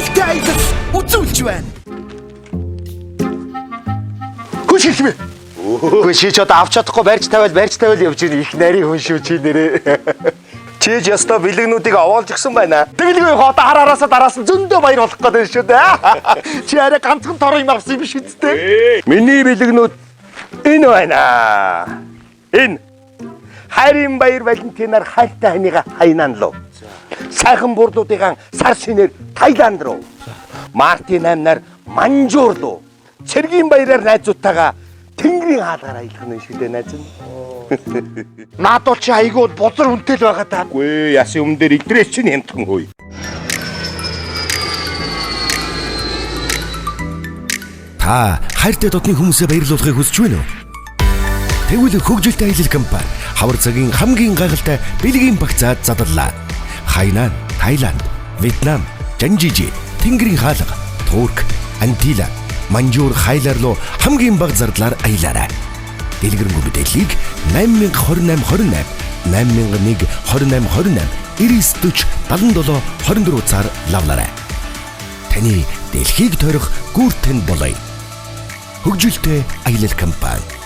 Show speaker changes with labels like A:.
A: Хөвгөлтэй аялал үзүүлж байна.
B: Хүч хэлмэ. Үгүй чи ч одоо авч чадахгүй барьж тавиал явж ирэх их нарийн хүн шүү чи нэрээ. Чиж ястаа бэлгнүүдийг овоолж гисэн байна. Тэгэлгүй одоо хараасаа дараас нь зөндөө баяр болох гэдэг шүү дээ. Чи арай ганцхан тороо юм авсан юм биш үстэй. Миний бэлгнүүд энэ байна. Энэ хайрын баяр Валентинаар хайлттай ханига хайнан лу. Сайхан бурдуудын сар шинээр Таиланд руу. Мартин аймнаар Манжуур руу. Цэргийн баяраар найзуудтайгаа Тэнгэрийн хаалгаар аялах нь шүү дээ найз нь. Наадуул чи айгүй бузар хүнтэй л байгаа даа. Үгүй ясын өмнө дээр идрээс чинь хямдхан хөөе.
C: Та хайртай дотны хүмүүсээ баярлуулахыг хүсэж байна уу? Тэгвэл хөгжилтэй аялал компани хавар цагийн хамгийн гайхалтай бэлгийн багцаад задлаа. Хайнан, Таиланд, Вьетнам, Жанжижи, Тэнгэрийн хаалга, Турк, Антила, Манжуур хайлаар руу хамгийн бага зардлаар аялаарай. Дэлгэрэнгүй мэдээллийг 802828 8001 2828 9940 77 24 цаар лавлаарай. Таны дэлхийг тойрох гүртэн болоё. Хөгжилтэй аялал компани